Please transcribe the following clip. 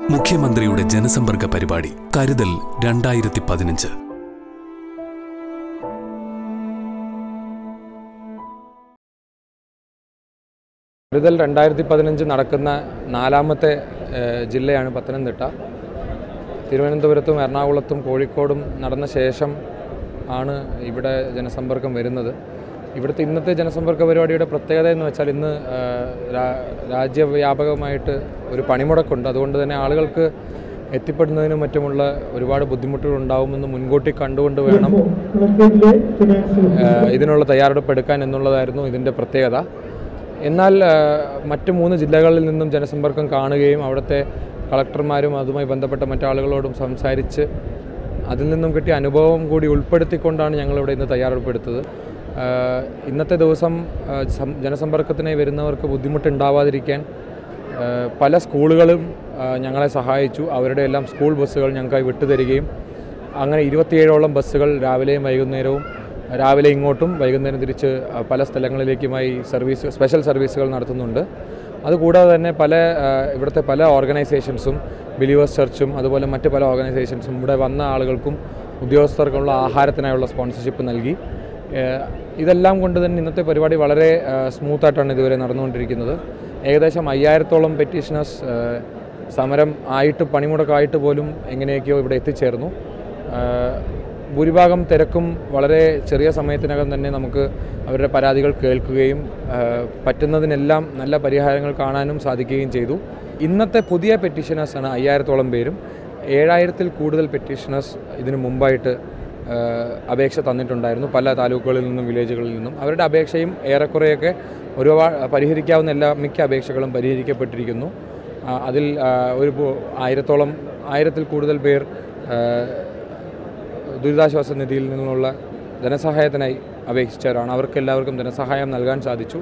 മുഖ്യമന്ത്രിയുടെ ജനസമ്പർക്ക പരിപാടി കരുതൽ 2015. കരുതൽ 2015 നടക്കുന്ന നാലാമത്തെ ജില്ലയാണ് പത്തനംതിട്ട. തിരുവനന്തപുരത്തും എറണാകുളത്തും കോഴിക്കോടും നടന്ന ശേഷം ആണ് ഇവിടെ ജനസമ്പർക്കം വരുന്നത്. ഇവിടുത്തെ ഇന്നത്തെ ജനസമ്പർക്ക പരിപാടിയുടെ പ്രത്യേകത എന്ന് വെച്ചാൽ ഇന്ന് രാജ്യവ്യാപകമായിട്ട് ഒരു പണിമുടക്കുണ്ട്. അതുകൊണ്ട് തന്നെ ആളുകൾക്ക് എത്തിപ്പെടുന്നതിനും മറ്റുമുള്ള ഒരുപാട് ബുദ്ധിമുട്ടുകൾ ഉണ്ടാവുമെന്ന് മുൻകൂട്ടി കണ്ടുകൊണ്ട് വേണം ഇതിനുള്ള തയ്യാറെടുപ്പ് എടുക്കാൻ എന്നുള്ളതായിരുന്നു ഇതിൻ്റെ പ്രത്യേകത. എന്നാൽ മറ്റ് 3 ജില്ലകളിൽ നിന്നും ജനസമ്പർക്കം കാണുകയും അവിടുത്തെ കളക്ടർമാരും അതുമായി ബന്ധപ്പെട്ട മറ്റാളുകളോടും സംസാരിച്ച് അതിൽ നിന്നും കിട്ടിയ അനുഭവം കൂടി ഉൾപ്പെടുത്തിക്കൊണ്ടാണ് ഞങ്ങളിവിടെ ഇന്ന് തയ്യാറെടുപ്പെടുത്തത്. ഇന്നത്തെ ദിവസം ജനസമ്പർക്കത്തിനായി വരുന്നവർക്ക് ബുദ്ധിമുട്ടുണ്ടാവാതിരിക്കാൻ പല സ്കൂളുകളും ഞങ്ങളെ സഹായിച്ചു. അവരുടെ എല്ലാം സ്കൂൾ ബസ്സുകൾ ഞങ്ങൾക്കായി വിട്ടുതരികയും അങ്ങനെ 27ഓളം ബസ്സുകൾ രാവിലെയും വൈകുന്നേരവും, രാവിലെ ഇങ്ങോട്ടും വൈകുന്നേരം തിരിച്ച് പല സ്ഥലങ്ങളിലേക്കുമായി സ്പെഷ്യൽ സർവീസുകൾ നടത്തുന്നുണ്ട്. അതുകൂടാതെ തന്നെ ഇവിടുത്തെ പല ഓർഗനൈസേഷൻസും, ബിലീവേഴ്സ് ചർച്ചും അതുപോലെ മറ്റ് പല ഓർഗനൈസേഷൻസും ഇവിടെ വന്ന ആളുകൾക്കും ഉദ്യോഗസ്ഥർക്കുള്ള ആഹാരത്തിനായുള്ള സ്പോൺസർഷിപ്പ് നൽകി. ഇതെല്ലാം കൊണ്ട് തന്നെ ഇന്നത്തെ പരിപാടി വളരെ സ്മൂത്തായിട്ടാണ് ഇതുവരെ നടന്നുകൊണ്ടിരിക്കുന്നത്. ഏകദേശം 5000ഓളം പെറ്റീഷനേഴ്സ് സമരം ആയിട്ട് പണിമുടക്കായിട്ട് പോലും എങ്ങനെയൊക്കെയോ ഇവിടെ എത്തിച്ചേർന്നു. ഭൂരിഭാഗം തിരക്കും വളരെ ചെറിയ സമയത്തിനകം തന്നെ നമുക്ക് അവരുടെ പരാതികൾ കേൾക്കുകയും പറ്റുന്നതിനെല്ലാം നല്ല പരിഹാരങ്ങൾ കാണാനും സാധിക്കുകയും ചെയ്തു. ഇന്നത്തെ പുതിയ പെറ്റീഷനേഴ്സാണ് 5000ഓളം പേരും. 7000-ൽ കൂടുതൽ പെറ്റീഷനേഴ്സ് ഇതിനു മുമ്പായിട്ട് അപേക്ഷ തന്നിട്ടുണ്ടായിരുന്നു, പല താലൂക്കുകളിൽ നിന്നും വില്ലേജുകളിൽ നിന്നും. അവരുടെ അപേക്ഷയും ഏറെക്കുറെയൊക്കെ ഒരുപാട് പരിഹരിക്കാവുന്ന മിക്ക അപേക്ഷകളും പരിഹരിക്കപ്പെട്ടിരിക്കുന്നു. അതിൽ ഒരു 1000-ൽ കൂടുതൽ പേർ ദുരിതാശ്വാസ നിധിയിൽ നിന്നുള്ള ധനസഹായത്തിനായി അപേക്ഷിച്ചവരാണ്. അവർക്കെല്ലാവർക്കും ധനസഹായം നൽകാൻ സാധിച്ചു.